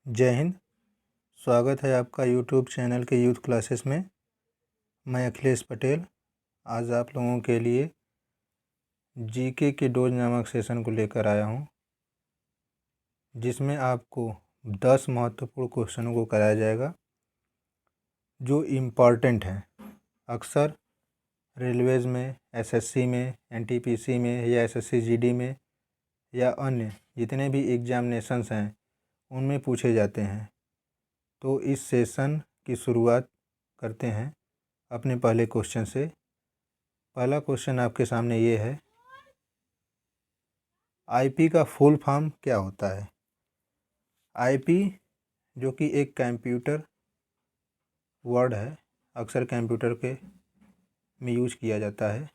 जय हिंद। स्वागत है आपका यूट्यूब चैनल के यूथ क्लासेस में। मैं अखिलेश पटेल आज आप लोगों के लिए जीके के डोज नामक सेशन को लेकर आया हूं, जिसमें आपको 10 महत्वपूर्ण क्वेश्चनों को कराया जाएगा जो इम्पॉर्टेंट हैं। अक्सर रेलवेज़ में, एसएससी में, एनटीपीसी में या एसएससी जीडी में या अन्य जितने भी एग्जामिनेशंस हैं उनमें पूछे जाते हैं। तो इस सेशन की शुरुआत करते हैं अपने पहले क्वेश्चन से। पहला क्वेश्चन आपके सामने ये है, आईपी का फुल फॉर्म क्या होता है। आईपी जो कि एक कंप्यूटर वर्ड है, अक्सर कंप्यूटर के में यूज़ किया जाता है,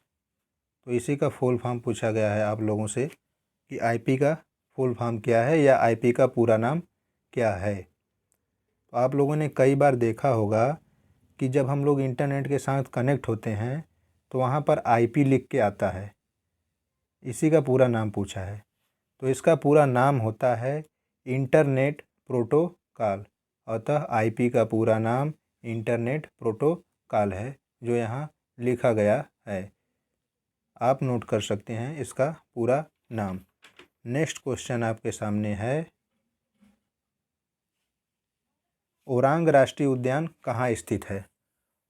तो इसी का फुल फॉर्म पूछा गया है आप लोगों से कि आईपी का फुल फॉर्म क्या है या आईपी का पूरा नाम क्या है। तो आप लोगों ने कई बार देखा होगा कि जब हम लोग इंटरनेट के साथ कनेक्ट होते हैं तो वहाँ पर आईपी लिख के आता है, इसी का पूरा नाम पूछा है। तो इसका पूरा नाम होता है इंटरनेट प्रोटोकॉल। अतः आईपी का पूरा नाम इंटरनेट प्रोटोकॉल है जो यहाँ लिखा गया है। आप नोट कर सकते हैं इसका पूरा नाम। नेक्स्ट क्वेश्चन आपके सामने है, ओरांग राष्ट्रीय उद्यान कहाँ स्थित है।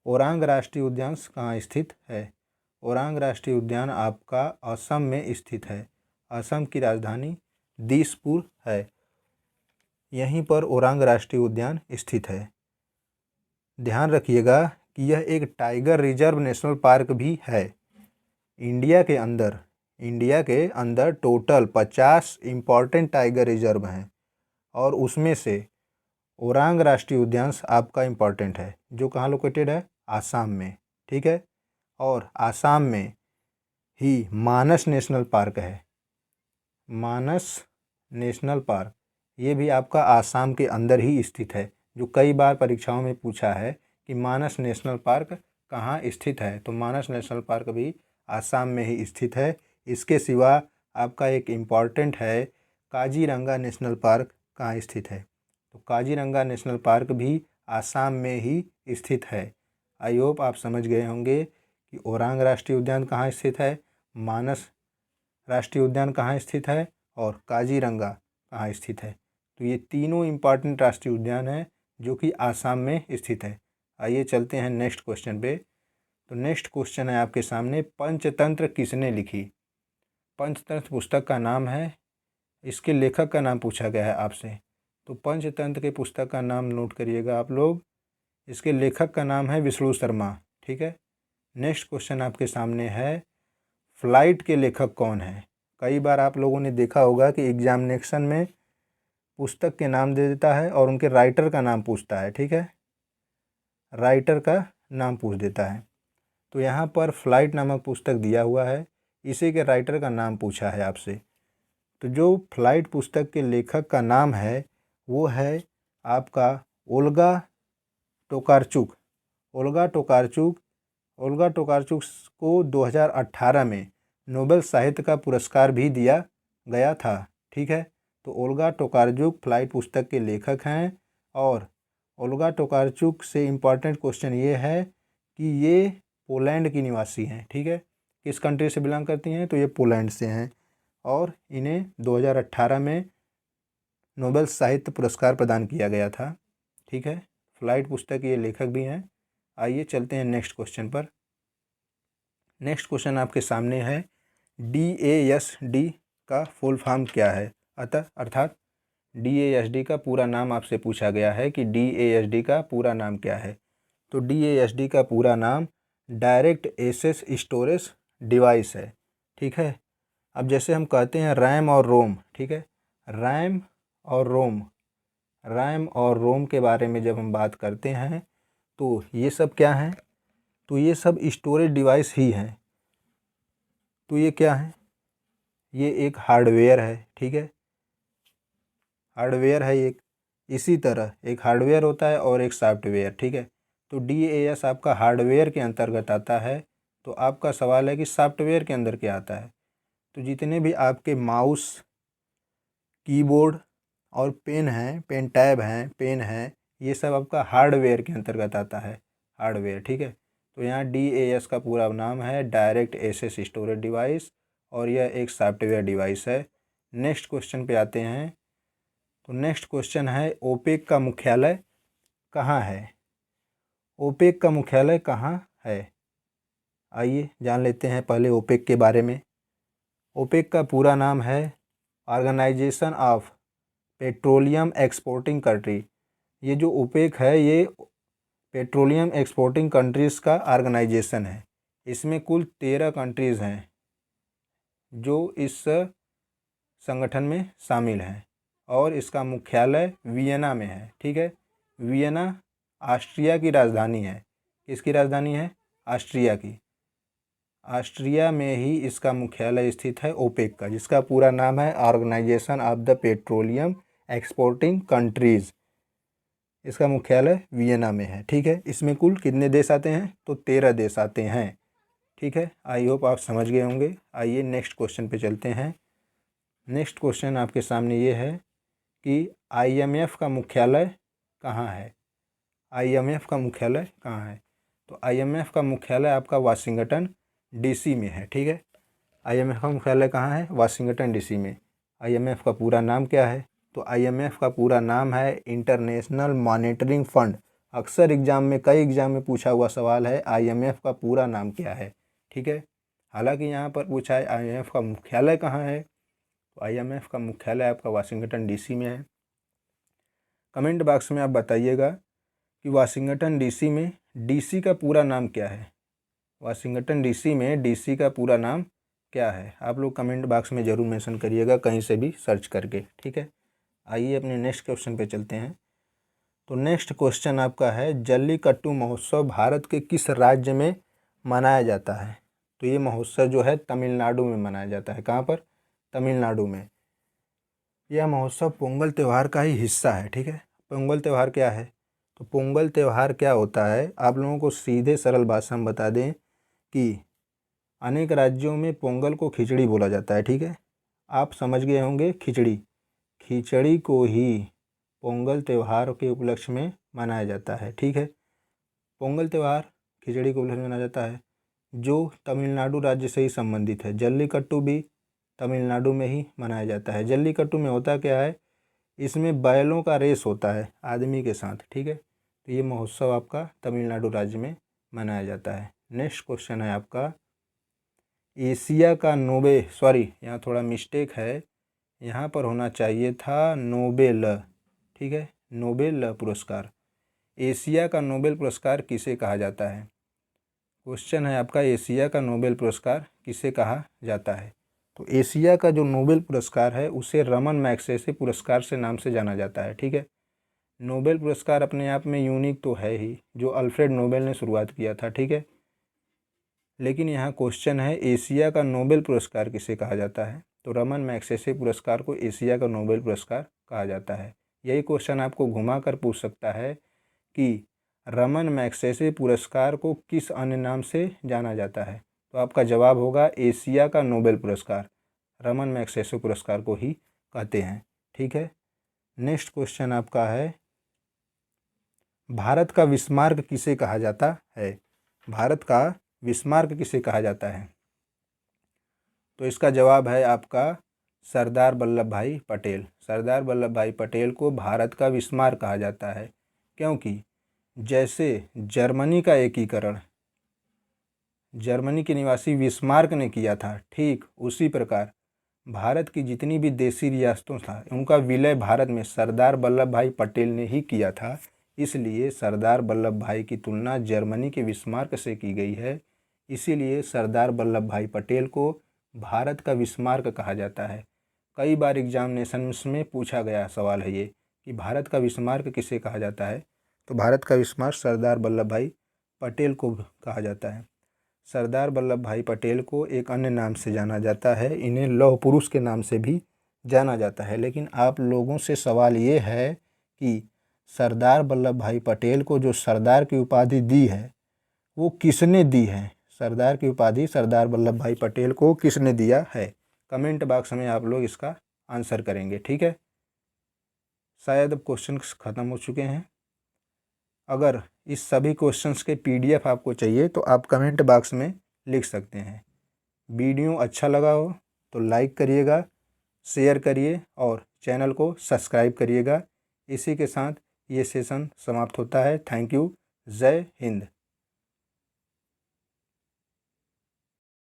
ओरांग राष्ट्रीय उद्यान कहाँ स्थित है। ओरांग राष्ट्रीय उद्यान आपका असम में स्थित है। असम की राजधानी दिसपुर है, यहीं पर ओरांग राष्ट्रीय उद्यान स्थित है। ध्यान रखिएगा कि यह एक टाइगर रिजर्व नेशनल पार्क भी है। इंडिया के अंदर टोटल 50 इम्पॉर्टेंट टाइगर रिजर्व हैं और उसमें से ओरांग राष्ट्रीय उद्यान आपका इम्पॉर्टेंट है, जो कहाँ लोकेटेड है, आसाम में। ठीक है, और आसाम में ही मानस नेशनल पार्क है। मानस नेशनल पार्क ये भी आपका आसाम के अंदर ही स्थित है, जो कई बार परीक्षाओं में पूछा है कि मानस नेशनल पार्क कहाँ स्थित है। तो मानस नेशनल पार्क भी आसाम में ही स्थित है। इसके सिवा आपका एक इम्पॉर्टेंट है, काजीरंगा नेशनल पार्क कहाँ स्थित है। तो काजीरंगा नेशनल पार्क भी आसाम में ही स्थित है। आई होप आप समझ गए होंगे कि ओरांग राष्ट्रीय उद्यान कहाँ स्थित है, मानस राष्ट्रीय उद्यान कहाँ स्थित है और काजीरंगा कहाँ स्थित है। तो ये तीनों इम्पॉर्टेंट राष्ट्रीय उद्यान हैं जो कि आसाम में स्थित है। आइए चलते हैं नेक्स्ट क्वेश्चन पे। तो नेक्स्ट क्वेश्चन है आपके सामने, पंचतंत्र किसने लिखी। पंचतंत्र पुस्तक का नाम है, इसके लेखक का नाम पूछा गया है आपसे। तो पंचतंत्र के पुस्तक का नाम नोट करिएगा आप लोग। इसके लेखक का नाम है विष्णु शर्मा। ठीक है। नेक्स्ट क्वेश्चन आपके सामने है, फ्लाइट के लेखक कौन है। कई बार आप लोगों ने देखा होगा कि एग्जामिनेशन में पुस्तक के नाम दे देता है और उनके राइटर का नाम पूछता है। ठीक है, राइटर का नाम पूछ देता है। तो यहाँ पर फ्लाइट नामक पुस्तक दिया हुआ है, इसी के राइटर का नाम पूछा है आपसे। तो जो फ्लाइट पुस्तक के लेखक का नाम है वो है आपका ओल्गा टोकारचुक। ओल्गा टोकारचुक को 2018 में नोबेल साहित्य का पुरस्कार भी दिया गया था। ठीक है, तो ओल्गा टोकारचुक फ्लाइट पुस्तक के लेखक हैं। और ओल्गा टोकारचुक से इम्पॉर्टेंट क्वेश्चन ये है कि ये पोलैंड की निवासी हैं। ठीक है, किस कंट्री से बिलोंग करती हैं, तो ये पोलैंड से हैं और इन्हें 2018 में नोबेल साहित्य पुरस्कार प्रदान किया गया था। ठीक है, फ्लाइट पुस्तक ये लेखक भी हैं। आइए चलते हैं नेक्स्ट क्वेश्चन पर। नेक्स्ट क्वेश्चन आपके सामने है, DASD का फुल फॉर्म क्या है। अर्थात DASD का पूरा नाम आपसे पूछा गया है कि DASD का पूरा नाम क्या है। तो DASD का पूरा नाम डायरेक्ट एक्सेस स्टोरेज डिवाइस है। ठीक है, अब जैसे हम कहते हैं रैम और रोम। ठीक है, रैम और रोम के बारे में जब हम बात करते हैं तो ये सब क्या हैं, तो ये सब स्टोरेज डिवाइस ही हैं। तो ये क्या है, ये एक हार्डवेयर है। ठीक है, हार्डवेयर है एक। इसी तरह एक हार्डवेयर होता है और एक सॉफ्टवेयर। ठीक है, तो DAS आपका हार्डवेयर के अंतर्गत आता है। तो आपका सवाल है कि सॉफ्टवेयर के अंदर क्या आता है। तो जितने भी आपके माउस, कीबोर्ड और पेन है, पेन टैब है, पेन है, ये सब आपका हार्डवेयर के अंतर्गत आता है, हार्डवेयर, ठीक है। तो यहाँ DAS का पूरा नाम है डायरेक्ट एक्सेस स्टोरेज डिवाइस, और यह एक सॉफ्टवेयर डिवाइस है। नेक्स्ट क्वेश्चन पे आते हैं। तो नेक्स्ट क्वेश्चन है ओपेक का मुख्यालय कहाँ है? ओपेक का मुख्यालय कहाँ है? आइए जान लेते हैं पहले ओपेक के बारे में। ओपेक का पूरा नाम है organisation of petroleum exporting country. ये जो ओपेक है ये पेट्रोलियम एक्सपोर्टिंग कंट्रीज़ का ऑर्गेनाइजेशन है। इसमें कुल 13 कंट्रीज़ हैं जो इस संगठन में शामिल हैं, और इसका मुख्यालय वियना में है, ठीक है। वियना ऑस्ट्रिया की राजधानी है। किसकी राजधानी है? ऑस्ट्रिया की। ऑस्ट्रिया में ही इसका मुख्यालय स्थित है ओपेक का, जिसका पूरा नाम है organisation of the petroleum exporting countries. इसका मुख्यालय वियना में है, ठीक है। इसमें कुल कितने देश आते हैं? तो 13 देश आते हैं, ठीक है। आई होप आप समझ गए होंगे। आइए नेक्स्ट क्वेश्चन पे चलते हैं। नेक्स्ट क्वेश्चन आपके सामने ये है कि IMF का मुख्यालय कहाँ है? IMF का मुख्यालय कहाँ है? तो IMF का मुख्यालय आपका वाशिंगटन DC में है, ठीक है। IMF का मुख्यालय कहाँ है? वाशिंगटन DC में। IMF का पूरा नाम क्या है? तो IMF का पूरा नाम है इंटरनेशनल मॉनेटरिंग फंड। अक्सर एग्जाम में, कई एग्जाम में पूछा हुआ सवाल है IMF का पूरा नाम क्या है, ठीक है। हालांकि यहाँ पर पूछा है IMF का मुख्यालय कहाँ है, तो IMF का मुख्यालय आपका वाशिंगटन DC में है। कमेंट बॉक्स में आप बताइएगा कि वाशिंगटन DC में DC का पूरा नाम क्या है? वाशिंगटन DC में DC का पूरा नाम क्या है? आप लोग कमेंट बॉक्स में ज़रूर मेंशन करिएगा, कहीं से भी सर्च करके, ठीक है। आइए अपने नेक्स्ट क्वेश्चन पे चलते हैं। तो नेक्स्ट क्वेश्चन आपका है जल्लीकट्टू महोत्सव भारत के किस राज्य में मनाया जाता है? तो ये महोत्सव जो है तमिलनाडु में मनाया जाता है। कहाँ पर? तमिलनाडु में। यह महोत्सव पोंगल त्यौहार का ही हिस्सा है, ठीक है। पोंगल त्यौहार क्या है? तो पोंगल त्यौहार क्या होता है, आप लोगों को सीधे सरल भाषा में बता दें कि अनेक राज्यों में पोंगल को खिचड़ी बोला जाता है, ठीक है। आप समझ गए होंगे, खिचड़ी। खिचड़ी को ही पोंगल त्यौहार के उपलक्ष्य में मनाया जाता है, ठीक है। पोंगल त्यौहार खिचड़ी के उपलक्ष्य में मनाया जाता है, जो तमिलनाडु राज्य से ही संबंधित है। जल्लीकट्टू भी तमिलनाडु में ही मनाया जाता है। जल्लीकट्टू में होता क्या है, इसमें बैलों का रेस होता है आदमी के साथ, ठीक है। तो ये महोत्सव आपका तमिलनाडु राज्य में मनाया जाता है। नेक्स्ट क्वेश्चन है आपका एशिया का नोबेल, सॉरी यहाँ थोड़ा मिस्टेक है, यहाँ पर होना चाहिए था नोबेल, ठीक है। नोबेल पुरस्कार। एशिया का नोबेल पुरस्कार किसे कहा जाता है? क्वेश्चन है आपका एशिया का नोबेल पुरस्कार किसे कहा जाता है? तो एशिया का जो नोबेल पुरस्कार है उसे रमन मैग्सेसे पुरस्कार से नाम से जाना जाता है, ठीक है। नोबेल पुरस्कार अपने आप में यूनिक तो है ही, जो अल्फ्रेड नोबेल ने शुरुआत किया था, ठीक है। लेकिन यहाँ क्वेश्चन है एशिया का नोबेल पुरस्कार किसे कहा जाता है? तो रमन मैग्सेसे पुरस्कार को एशिया का नोबेल पुरस्कार कहा जाता है। यही क्वेश्चन आपको घुमा कर पूछ सकता है कि रमन मैग्सेसे पुरस्कार को किस अन्य नाम से जाना जाता है? तो आपका जवाब होगा एशिया का नोबेल पुरस्कार। रमन मैग्सेसे पुरस्कार को ही कहते हैं, ठीक है। नेक्स्ट क्वेश्चन आपका है भारत का विस्मार्क किसे कहा जाता है? भारत का विस्मार्क किसे कहा जाता है? तो इसका जवाब है आपका सरदार वल्लभ भाई पटेल। सरदार वल्लभ भाई पटेल को भारत का विस्मार्क कहा जाता है, क्योंकि जैसे जर्मनी का एकीकरण जर्मनी के निवासी विस्मार्क ने किया था, ठीक उसी प्रकार भारत की जितनी भी देशी रियासतों था उनका विलय भारत में सरदार वल्लभ भाई पटेल ने ही किया था। इसलिए सरदार वल्लभ भाई की तुलना जर्मनी के विस्मार्क से की गई है। इसीलिए सरदार वल्लभ भाई पटेल को भारत का विस्मार्क कहा जाता है। कई बार एग्जामिनेशंस में पूछा गया सवाल है ये कि भारत का विस्मार्क किसे कहा जाता है? तो भारत का विस्मार्क सरदार वल्लभ भाई पटेल को कहा जाता है। सरदार वल्लभ भाई पटेल को एक अन्य नाम से जाना जाता है, इन्हें लौह पुरुष के नाम से भी जाना जाता है। लेकिन आप लोगों से सवाल ये है कि सरदार वल्लभ भाई पटेल को जो सरदार की उपाधि दी है वो किसने दी है? सरदार की उपाधि सरदार वल्लभ भाई पटेल को किसने दिया है? कमेंट बॉक्स में आप लोग इसका आंसर करेंगे, ठीक है। शायद अब क्वेश्चंस ख़त्म हो चुके हैं। अगर इस सभी क्वेश्चंस के PDF आपको चाहिए तो आप कमेंट बॉक्स में लिख सकते हैं। वीडियो अच्छा लगा हो तो लाइक करिएगा, शेयर करिए और चैनल को सब्सक्राइब करिएगा। इसी के साथ ये सेशन समाप्त होता है। Thank you. जय हिंद।